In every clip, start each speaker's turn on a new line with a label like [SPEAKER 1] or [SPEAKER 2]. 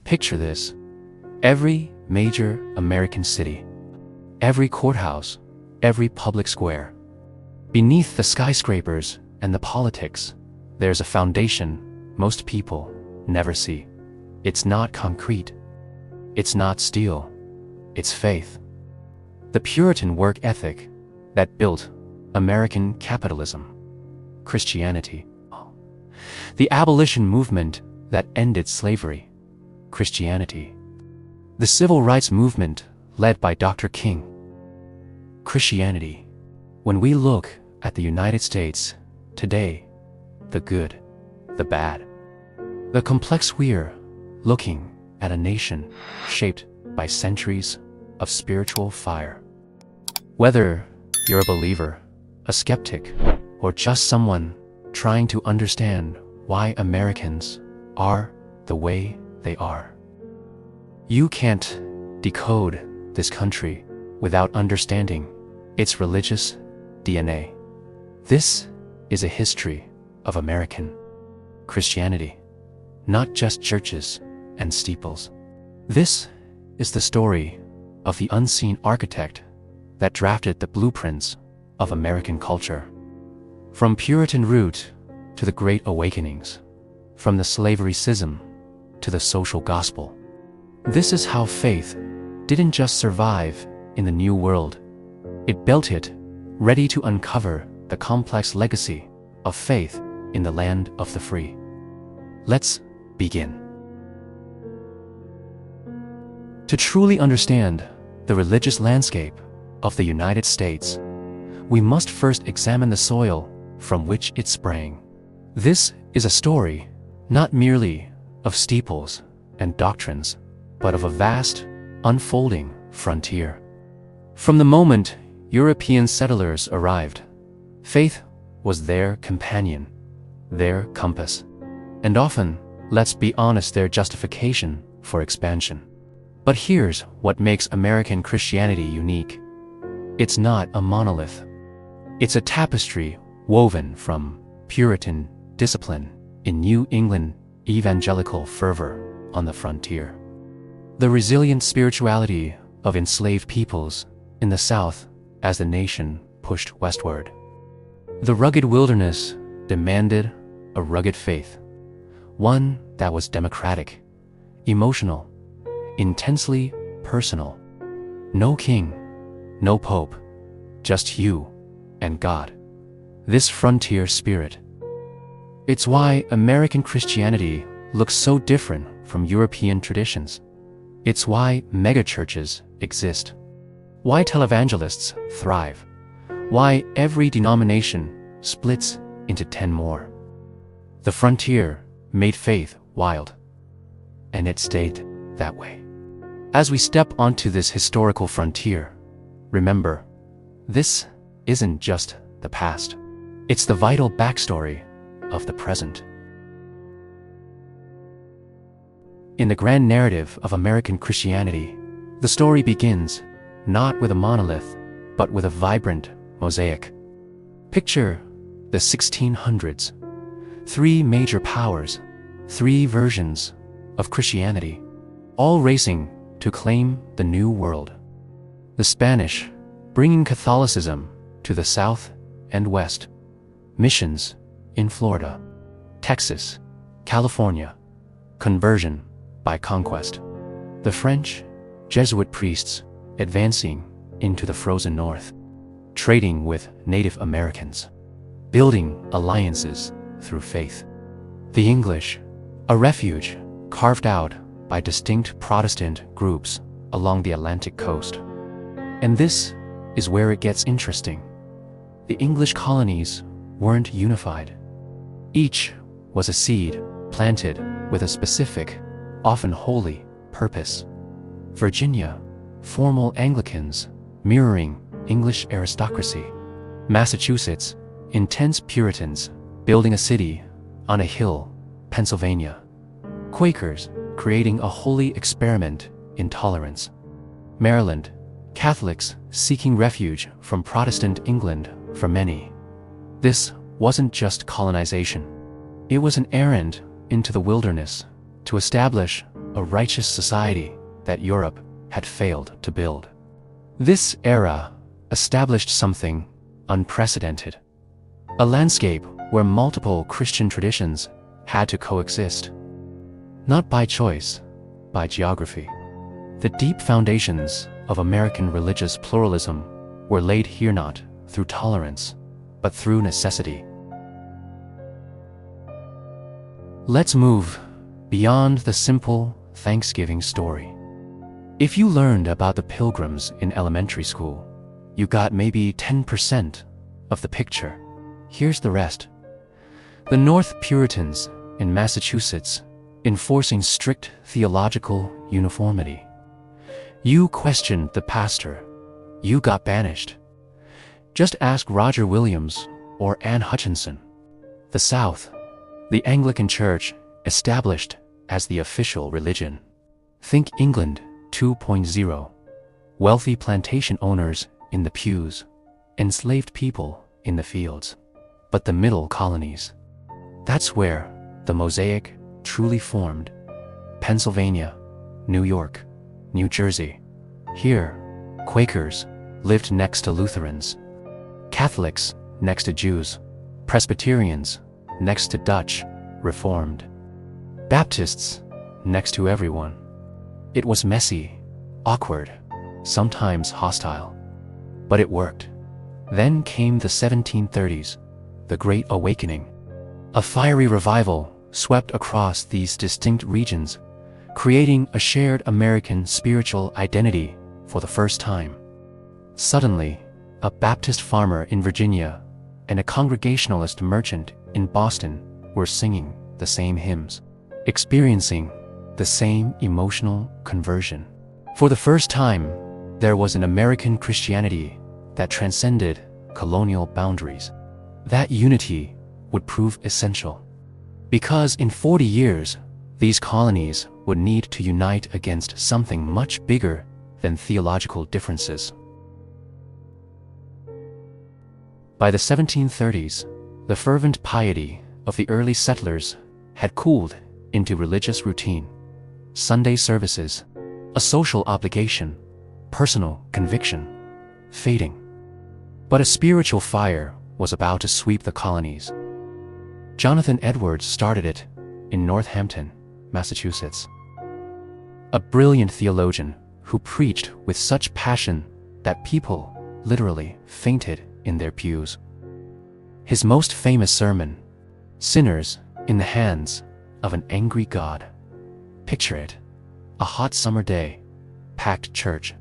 [SPEAKER 1] Picture this. Every major American city, every courthouse, every public square. Beneath the skyscrapers and the politics, there's a foundation most people never see. It's not concrete. It's not steel. It's faith. The Puritan work ethic that built American capitalism. Christianity. The abolition movement that ended slavery. Christianity. The civil rights movement led by Dr. King. Christianity. When we look at the United States today, the good, the bad, the complex, we're looking at a nation shaped by centuries of spiritual fire. Whether you're a believer, a skeptic, or just someone trying to understand why Americans are the way they are, you can't decode this country without understanding its religious DNA. This is a history of American Christianity, not just churches and steeples. This is the story of the unseen architect that drafted the blueprints of American culture. From Puritan root to the Great Awakenings, from the slavery schism to the social gospel. This is how faith didn't just survive in the New World. It built it, ready to uncover the complex legacy of faith in the land of the free. Let's begin. To truly understand the religious landscape of the United States, we must first examine the soil from which it sprang. This is a story not merely of steeples and doctrines, but of a vast, unfolding frontier. From the moment European settlers arrived, faith was their companion, their compass, and often, let's be honest, their justification for expansion. But here's what makes American Christianity unique. It's not a monolith. It's a tapestry woven from Puritan discipline in New England evangelical fervor on the frontier, the resilient spirituality of enslaved peoples in the South as the nation pushed westward. The rugged wilderness demanded a rugged faith, one that was democratic, emotional, intensely personal. No king, no pope, just you and God. This frontier spirit. It's why American Christianity looks so different from European traditions. It's why megachurches exist, why televangelists thrive, why every denomination splits into 10 more. The frontier made faith wild, and it stayed that way. As we step onto this historical frontier, remember, this isn't just the past. It's the vital backstory of the present. In the grand narrative of American Christianity, the story begins not with a monolith, but with a vibrant mosaic. Picture the 1600s. 3 major powers, 3 versions of Christianity, all racing to claim the New World. The Spanish, bringing Catholicism to the South and West. Missions in Florida, Texas, California. Conversion by conquest. The French, Jesuit priests advancing into the frozen North, trading with Native Americans, building alliances through faith. The English, a refuge carved out by distinct Protestant groups along the Atlantic coast. And this is where it gets interesting. The English colonies weren't unified. Each was a seed planted with a specific, often holy, purpose. Virginia, formal Anglicans mirroring English aristocracy. Massachusetts, intense Puritans building a city on a hill, Pennsylvania. Quakers creating a holy experiment in tolerance. Maryland, Catholics seeking refuge from Protestant England for many. This wasn't just colonization. It was an errand into the wilderness to establish a righteous society that Europe had failed to build. This era established something unprecedented, a landscape where multiple Christian traditions had to coexist, not by choice, by geography. The deep foundations of American religious pluralism were laid here not through tolerance, but through necessity. Let's move beyond the simple Thanksgiving story. If you learned about the Pilgrims in elementary school, you got maybe 10% of the picture. Here's the rest. The North Puritans in Massachusetts enforcing strict theological uniformity. You questioned the pastor, you got banished. Just ask Roger Williams or Anne Hutchinson. The South, the Anglican Church established as the official religion. Think England 2.0. Wealthy plantation owners in the pews, enslaved people in the fields. But the middle colonies, that's where the Mosaic truly formed. Pennsylvania, New York, New Jersey. Here, Quakers lived next to Lutherans, Catholics next to Jews, Presbyterians next to Dutch, Reformed, Baptists next to everyone. It was messy, awkward, sometimes hostile, but it worked. Then came the 1730s, the Great Awakening. A fiery revival swept across these distinct regions, creating a shared American spiritual identity for the first time. Suddenly, a Baptist farmer in Virginia and a Congregationalist merchant in Boston were singing the same hymns, experiencing the same emotional conversion. For the first time, there was an American Christianity that transcended colonial boundaries. That unity would prove essential, because in 40 years, these colonies would need to unite against something much bigger than theological differences. By the 1730s, the fervent piety of the early settlers had cooled into religious routine. Sunday services, a social obligation, personal conviction, fading. But a spiritual fire was about to sweep the colonies. Jonathan Edwards started it in Northampton, Massachusetts. A brilliant theologian who preached with such passion that people literally fainted in their pews. His most famous sermon, "Sinners in the Hands of an Angry God." Picture it, a hot summer day, packed church.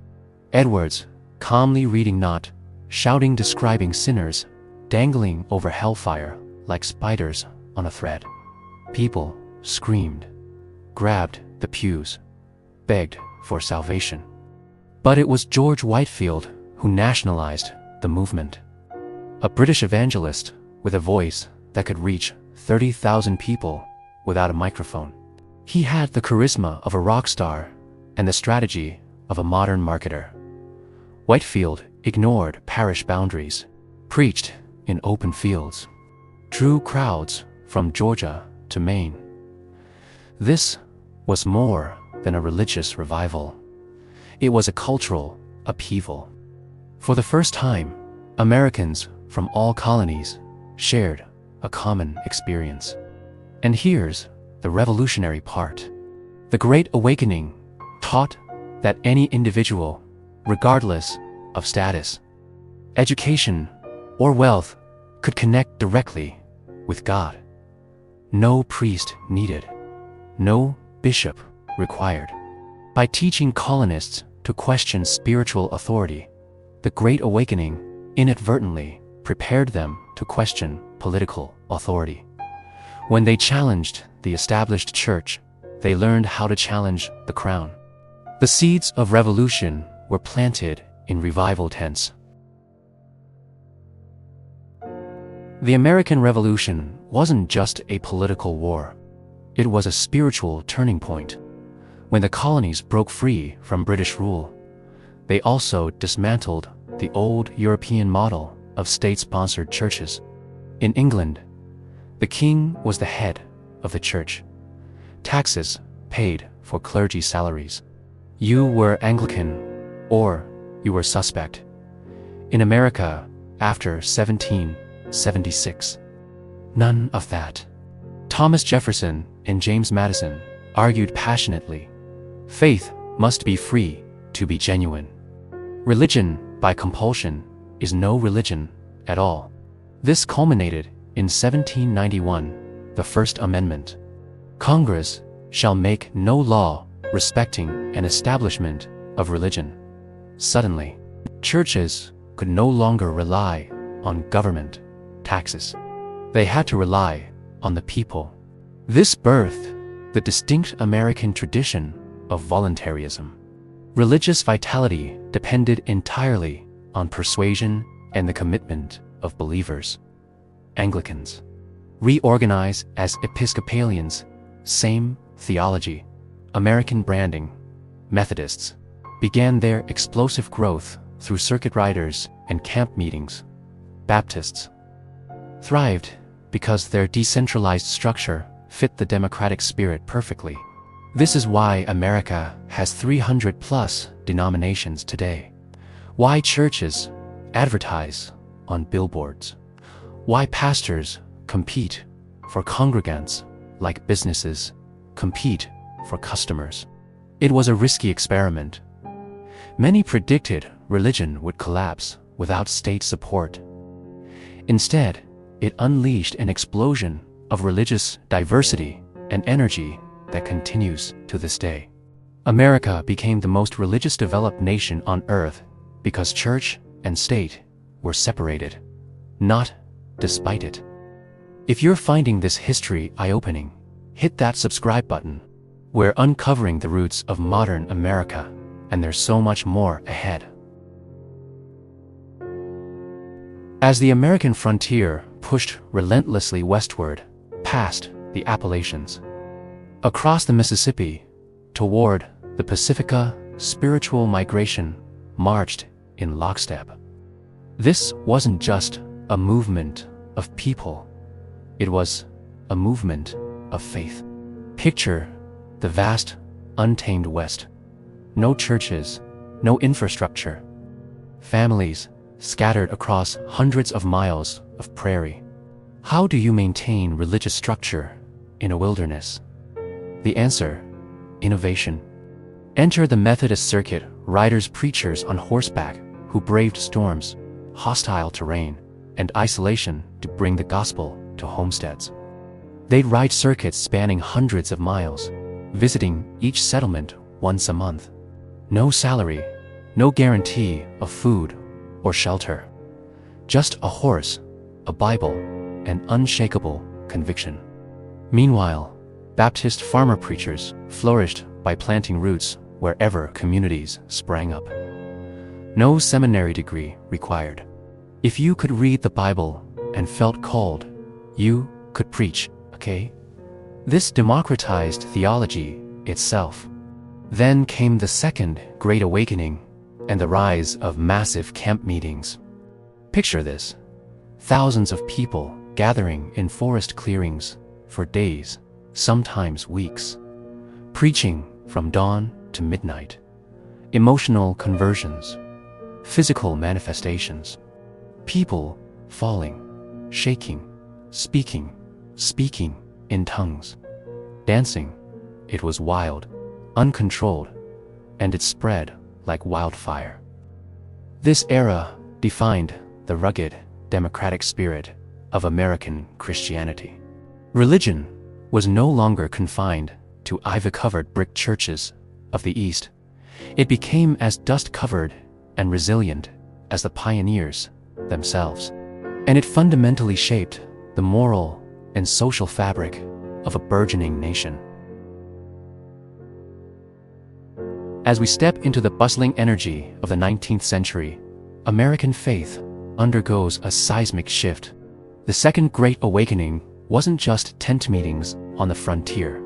[SPEAKER 1] Edwards calmly reading, not shouting, describing sinners dangling over hellfire like spiders on a thread. People screamed, grabbed the pews, begged for salvation. But it was George Whitefield who nationalized the movement. A British evangelist with a voice that could reach 30,000 people without a microphone. He had the charisma of a rock star and the strategy of a modern marketer. Whitefield ignored parish boundaries, preached in open fields, drew crowds from Georgia to Maine. This was more than a religious revival. It was a cultural upheaval. For the first time, Americans from all colonies shared a common experience. And here's the revolutionary part. The Great Awakening taught that any individual, regardless of status, education, or wealth, could connect directly with God. No priest needed, no bishop required. By teaching colonists to question spiritual authority, the Great Awakening inadvertently prepared them to question political authority. When they challenged the established church, they learned how to challenge the crown. The seeds of revolution were planted in revival tents. The American Revolution wasn't just a political war. It was a spiritual turning point. When the colonies broke free from British rule, they also dismantled the old European model of state-sponsored churches. In England, the king was the head of the church. Taxes paid for clergy salaries. You were Anglican, or you were suspect. In America, after 1776, none of that. Thomas Jefferson and James Madison argued passionately, faith must be free to be genuine. Religion by compulsion is no religion at all. This culminated in 1791, the First Amendment. Congress shall make no law respecting an establishment of religion. Suddenly, churches could no longer rely on government taxes. They had to rely on the people. This birthed the distinct American tradition of voluntarism. Religious vitality depended entirely on persuasion and the commitment of believers. Anglicans reorganize as Episcopalians, same theology. American branding. Methodists began their explosive growth through circuit riders and camp meetings. Baptists thrived because their decentralized structure fit the democratic spirit perfectly. This is why America has 300+ denominations today. Why churches advertise on billboards. Why pastors compete for congregants like businesses compete for customers. It was a risky experiment. Many predicted religion would collapse without state support. Instead, it unleashed an explosion of religious diversity and energy that continues to this day. America became the most religious developed nation on earth because church and state were separated, not despite it. If you're finding this history eye-opening, hit that subscribe button. We're uncovering the roots of modern America, and there's so much more ahead. As the American frontier pushed relentlessly westward, past the Appalachians, across the Mississippi, toward the Pacifica, spiritual migration marched in lockstep. This wasn't just a movement of people, it was a movement of faith. Picture the vast, untamed West. No churches, no infrastructure. Families scattered across hundreds of miles of prairie. How do you maintain religious structure in a wilderness? The answer: innovation. Enter the Methodist circuit riders, preachers on horseback who braved storms, hostile terrain, and isolation to bring the gospel to homesteads. They'd ride circuits spanning hundreds of miles, visiting each settlement once a month. No salary, no guarantee of food or shelter. Just a horse, a Bible, and unshakable conviction. Meanwhile, Baptist farmer preachers flourished by planting roots wherever communities sprang up. No seminary degree required. If you could read the Bible and felt called, you could preach, okay? This democratized theology itself. Then came the Second Great Awakening and the rise of massive camp meetings. Picture this: thousands of people gathering in forest clearings for days, sometimes weeks, preaching from dawn to midnight. Emotional conversions, physical manifestations, people falling, shaking, speaking in tongues, dancing. It was wild, uncontrolled, and it spread like wildfire. This era defined the rugged, democratic spirit of American Christianity. Religion was no longer confined to ivy-covered brick churches of the East. It became as dust-covered and resilient as the pioneers themselves. And it fundamentally shaped the moral and social fabric of a burgeoning nation. As we step into the bustling energy of the 19th century, American faith undergoes a seismic shift. The Second Great Awakening wasn't just tent meetings on the frontier.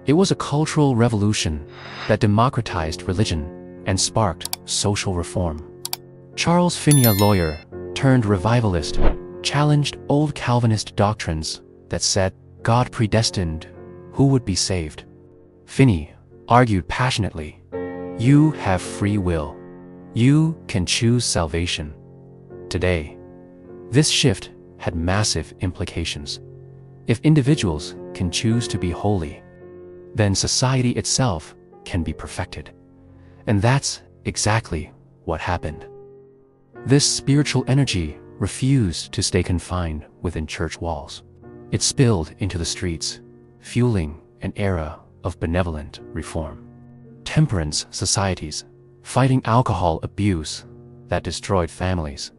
[SPEAKER 1] It was a cultural revolution that democratized religion and sparked social reform. Charles Finney, a lawyer turned revivalist, challenged old Calvinist doctrines that said God predestined who would be saved. Finney argued passionately, "You have free will. You can choose salvation." Today, this shift had massive implications. If individuals can choose to be holy, then society itself can be perfected. And that's exactly what happened. This spiritual energy refused to stay confined within church walls. It spilled into the streets, fueling an era of benevolent reform. Temperance societies, fighting alcohol abuse that destroyed families.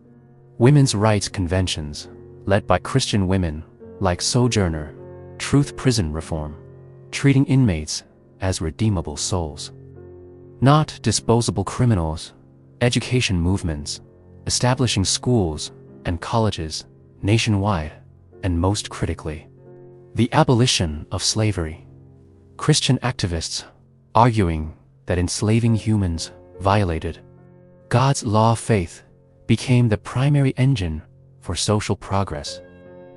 [SPEAKER 1] Women's rights conventions, led by Christian women like Sojourner Truth prison reform, treating inmates as redeemable souls, not disposable criminals. Education movements, establishing schools and colleges nationwide, and most critically, the abolition of slavery. Christian activists arguing that enslaving humans violated God's law of faith became the primary engine for social progress.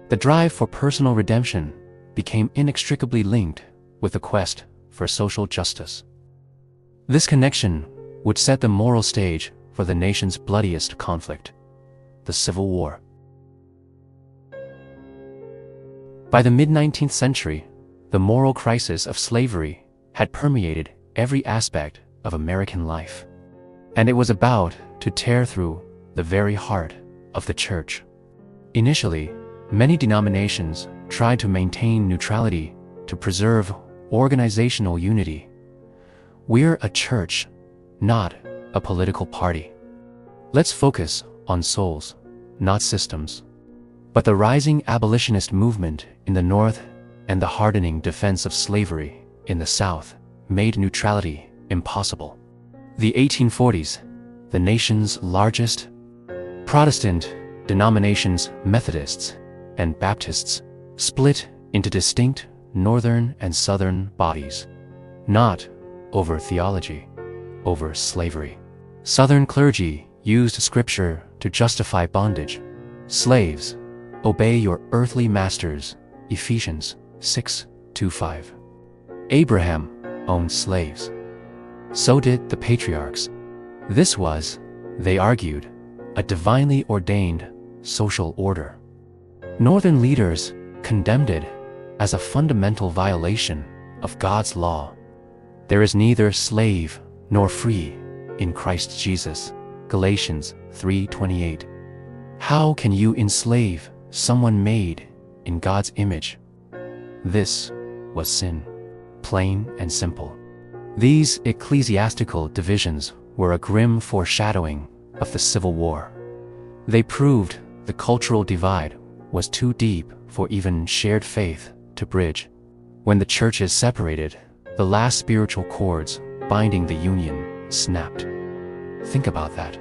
[SPEAKER 1] The drive for personal redemption became inextricably linked with the quest for social justice. This connection would set the moral stage for the nation's bloodiest conflict, the Civil War. By the mid-19th century, the moral crisis of slavery had permeated every aspect of American life, and it was about to tear through the very heart of the church. Initially, many denominations tried to maintain neutrality to preserve organizational unity. We're a church, not a political party. Let's focus on souls, not systems. But the rising abolitionist movement in the North and the hardening defense of slavery in the South made neutrality impossible. The 1840s, the nation's largest Protestant denominations, Methodists and Baptists, split into distinct Northern and Southern bodies, not over theology, over slavery. Southern clergy used scripture to justify bondage. Slaves, obey your earthly masters, Ephesians 6:2-5. Abraham owned slaves. So did the patriarchs. This was, they argued, a divinely ordained social order. Northern leaders condemned it as a fundamental violation of God's law. There is neither slave nor free in Christ Jesus, Galatians 3:28. How can you enslave someone made in God's image? This was sin, plain and simple. These ecclesiastical divisions were a grim foreshadowing of the Civil War. They proved the cultural divide was too deep for even shared faith to bridge. When the churches separated, the last spiritual cords binding the union snapped. Think about that.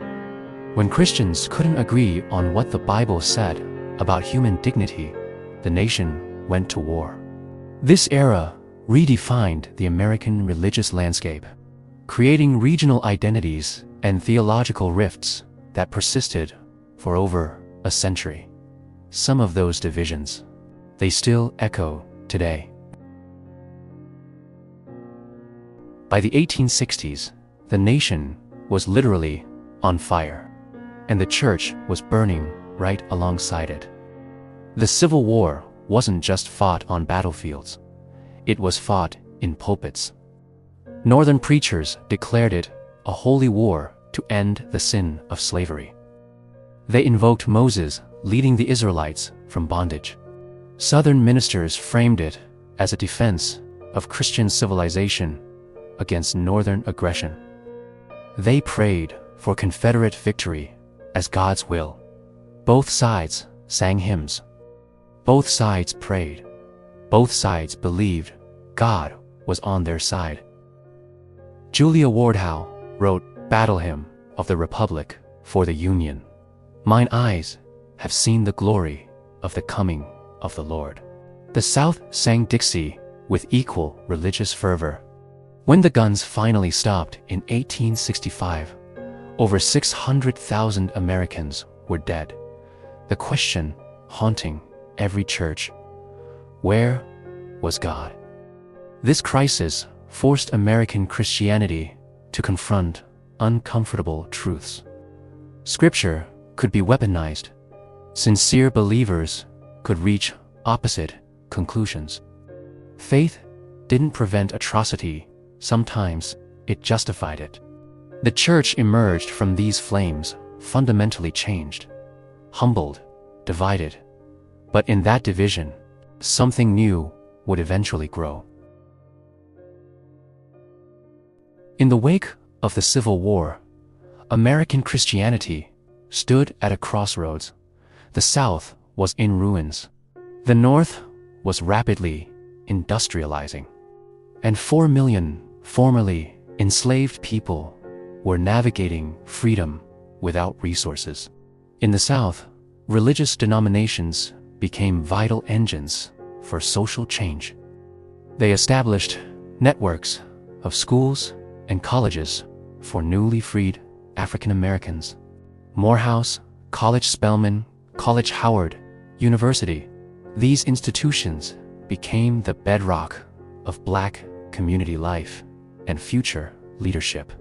[SPEAKER 1] When Christians couldn't agree on what the Bible said about human dignity, the nation went to war. This era redefined the American religious landscape, creating regional identities and theological rifts that persisted for over a century. Some of those divisions, they still echo today. By the 1860s, the nation was literally on fire, and the church was burning right alongside it. The Civil War wasn't just fought on battlefields, it was fought in pulpits. Northern preachers declared it a holy war to end the sin of slavery. They invoked Moses leading the Israelites from bondage. Southern ministers framed it as a defense of Christian civilization against Northern aggression. They prayed for Confederate victory as God's will. Both sides sang hymns. Both sides prayed. Both sides believed God was on their side. Julia Ward Howe wrote Battle Hymn of the Republic for the Union. Mine eyes have seen the glory of the coming of the Lord. The South sang Dixie with equal religious fervor. When the guns finally stopped in 1865, over 600,000 Americans were dead. The question haunting every church: where was God? This crisis forced American Christianity to confront uncomfortable truths. Scripture could be weaponized. Sincere believers could reach opposite conclusions. Faith didn't prevent atrocity, sometimes it justified it. The church emerged from these flames fundamentally changed, humbled, divided. But in that division, something new would eventually grow. In the wake of the Civil War, American Christianity stood at a crossroads. The South was in ruins. The North was rapidly industrializing. And 4 million formerly enslaved people were navigating freedom without resources. In the South, religious denominations became vital engines for social change. They established networks of schools and colleges for newly freed African Americans. Morehouse, College Spelman, College Howard, University. These institutions became the bedrock of Black community life and future leadership.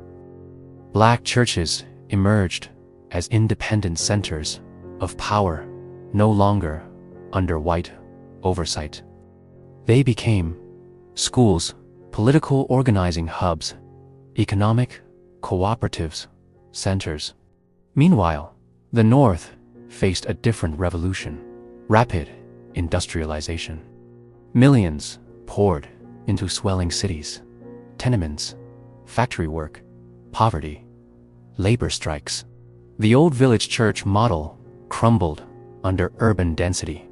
[SPEAKER 1] Black churches emerged as independent centers of power, no longer under white oversight. They became schools, political organizing hubs, economic cooperatives, centers. Meanwhile, the North faced a different revolution: rapid industrialization. Millions poured into swelling cities, tenements, factory work, poverty, labor strikes. The old village church model crumbled under urban density.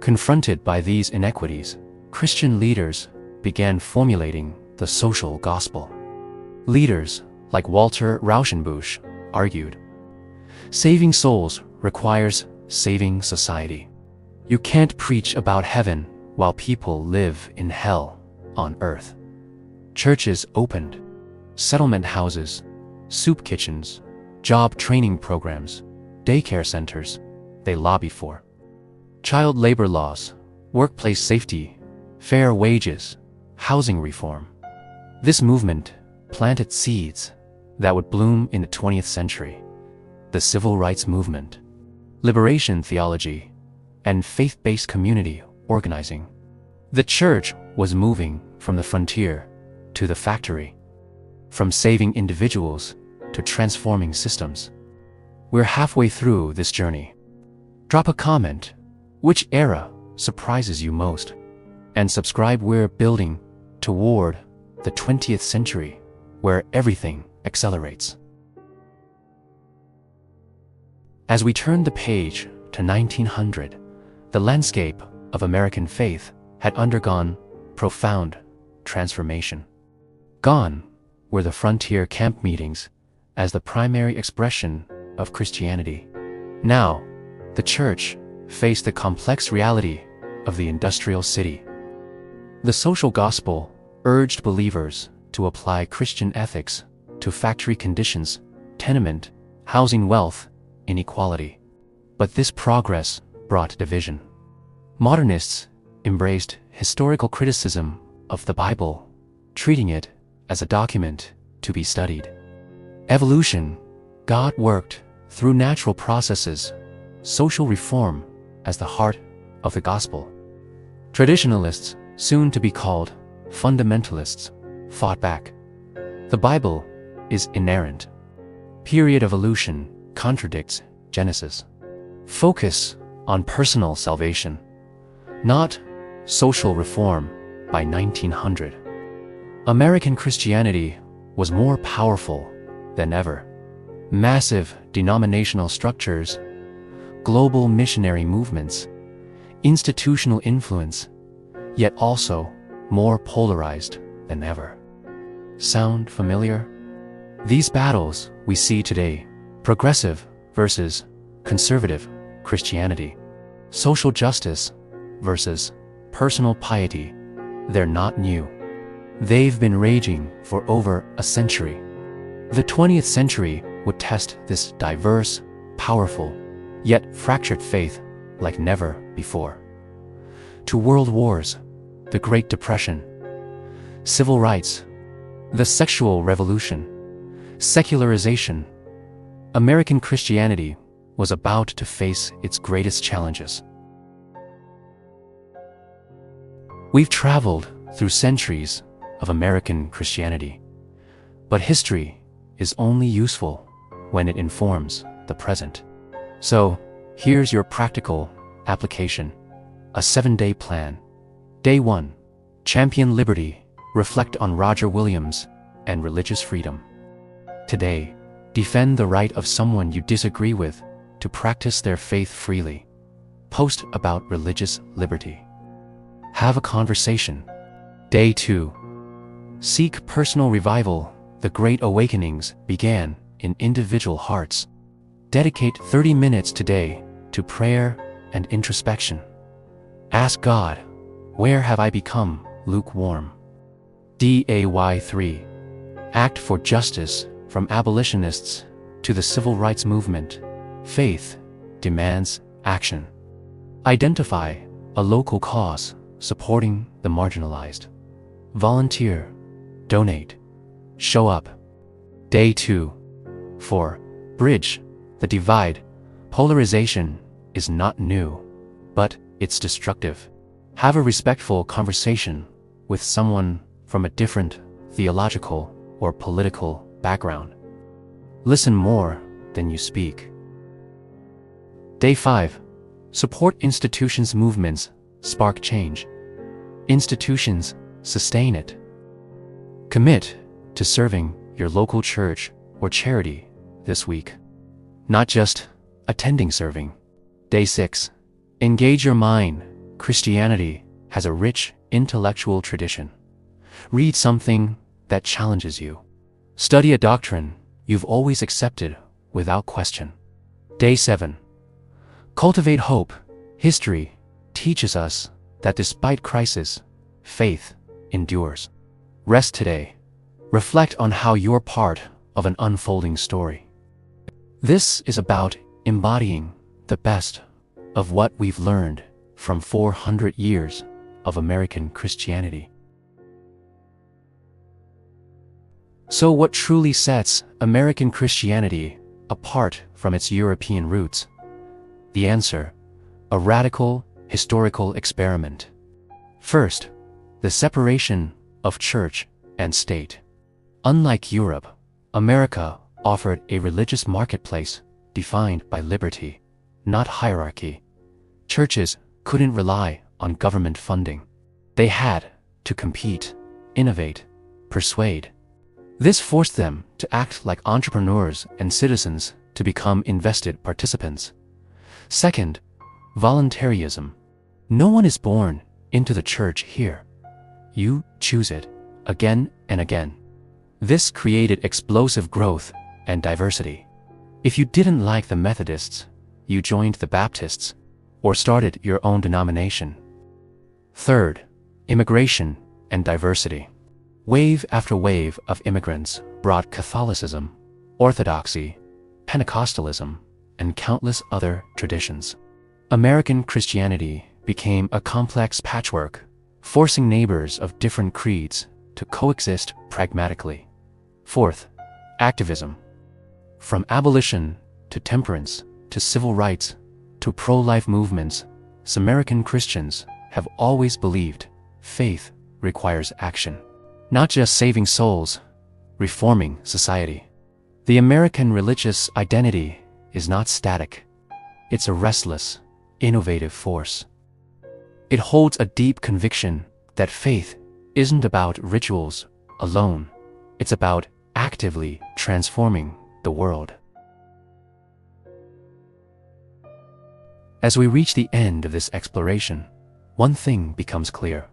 [SPEAKER 1] Confronted by these inequities, Christian leaders began formulating the social gospel. Leaders like Walter Rauschenbusch argued, saving souls requires saving society. You can't preach about heaven while people live in hell on earth. Churches opened, settlement houses, soup kitchens, job training programs, daycare centers. They lobby for child labor laws, workplace safety, fair wages, housing reform. This movement planted seeds that would bloom in the 20th century: the civil rights movement, liberation theology, and faith-based community organizing. The church was moving from the frontier to the factory, from saving individuals to transforming systems. We're halfway through this journey. Drop a comment. Which era surprises you most? And subscribe. We're building toward the 20th century, where everything accelerates. As we turn the page to 1900, the landscape of American faith had undergone profound transformation. Gone were the frontier camp meetings as the primary expression of Christianity. Now, the church faced the complex reality of the industrial city. The social gospel urged believers to apply Christian ethics to factory conditions, tenement, housing, wealth, inequality. But this progress brought division. Modernists embraced historical criticism of the Bible, treating it as a document to be studied. Evolution, God worked through natural processes, social reform as the heart of the gospel. Traditionalists, soon to be called fundamentalists, fought back. The Bible is inerrant. Period evolution contradicts Genesis. Focus on personal salvation, not social reform. By 1900, American Christianity was more powerful than ever. Massive denominational structures, global missionary movements, institutional influence, yet also more polarized than ever. Sound familiar? These battles we see today: progressive versus conservative Christianity, social justice versus personal piety, they're not new. They've been raging for over a century. The 20th century would test this diverse, powerful, yet fractured faith like never before. To world wars, the Great Depression, civil rights, the sexual revolution, secularization. American Christianity was about to face its greatest challenges. We've traveled through centuries of American Christianity, but history is only useful when it informs the present. So, here's your practical application: a 7-day plan. Day 1. Champion liberty. Reflect on Roger Williams and religious freedom. Today, defend the right of someone you disagree with to practice their faith freely. Post about religious liberty. Have a conversation. Day 2. Seek personal revival. The Great Awakenings began in individual hearts. Dedicate 30 minutes today to prayer and introspection. Ask God, where have I become lukewarm? Day 3. Act for justice. From abolitionists to the civil rights movement, faith demands action. Identify a local cause supporting the marginalized. Volunteer, donate, show up. Day 2. 4. Bridge the divide. Polarization is not new, but it's destructive. Have a respectful conversation with someone from a different theological or political background. Listen more than you speak. Day 5. Support institutions' movements, spark change. Institutions sustain it. Commit to serving your local church or charity this week, not just attending serving. Day 6. Engage your mind. Christianity has a rich intellectual tradition. Read something that challenges you. Study a doctrine you've always accepted without question. Day 7. Cultivate hope. History teaches us that despite crisis, faith endures. Rest today. Reflect on how you're part of an unfolding story. This is about embodying the best of what we've learned from 400 years of American Christianity. So what truly sets American Christianity apart from its European roots? The answer: a radical historical experiment. First, the separation of church and state. Unlike Europe, America offered a religious marketplace defined by liberty, not hierarchy. Churches couldn't rely on government funding. They had to compete, innovate, persuade. This forced them to act like entrepreneurs and citizens to become invested participants. Second, voluntarism. No one is born into the church here. You choose it again and again. This created explosive growth and diversity. If you didn't like the Methodists, you joined the Baptists or started your own denomination. Third, immigration and diversity. Wave after wave of immigrants brought Catholicism, Orthodoxy, Pentecostalism, and countless other traditions. American Christianity became a complex patchwork, forcing neighbors of different creeds to coexist pragmatically. Fourth, activism. From abolition to temperance to civil rights to pro-life movements, American Christians have always believed faith requires action. Not just saving souls, reforming society. The American religious identity is not static. It's a restless, innovative force. It holds a deep conviction that faith isn't about rituals alone. It's about actively transforming the world. As we reach the end of this exploration, one thing becomes clear.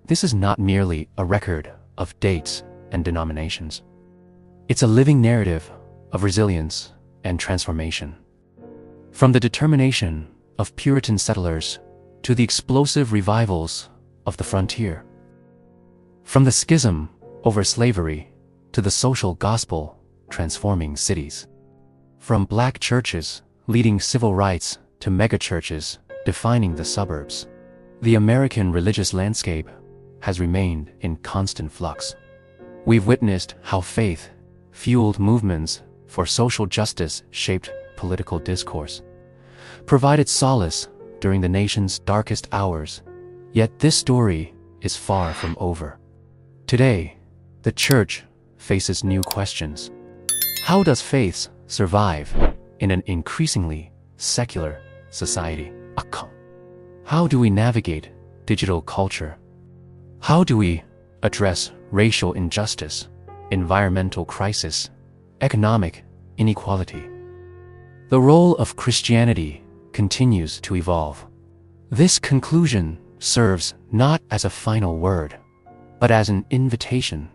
[SPEAKER 1] This is not merely a record of dates and denominations. It's a living narrative of resilience and transformation. From the determination of Puritan settlers to the explosive revivals of the frontier. From the schism over slavery to the social gospel transforming cities. From black churches leading civil rights to megachurches defining the suburbs. The American religious landscape has remained in constant flux. We've witnessed how faith fueled movements for social justice, shaped political discourse, provided solace during the nation's darkest hours. Yet this story is far from over. Today, the Church faces new questions. How does faith survive in an increasingly secular society? How do we navigate digital culture? How do we address racial injustice, environmental crisis, economic inequality? The role of Christianity continues to evolve. This conclusion serves not as a final word, but as an invitation.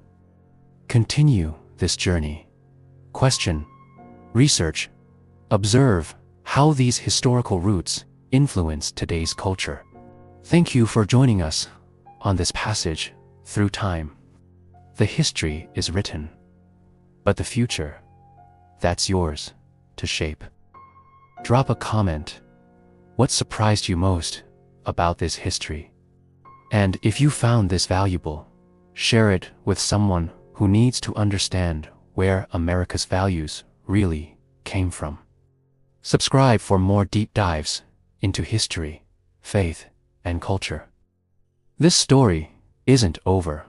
[SPEAKER 1] Continue this journey. Question, research, observe how these historical roots influence today's culture. Thank you for joining us on this passage through time. The history is written, but the future, that's yours to shape. Drop a comment. What surprised you most about this history? And if you found this valuable, share it with someone who needs to understand where America's values really came from. Subscribe for more deep dives into history, faith, and culture. This story isn't over.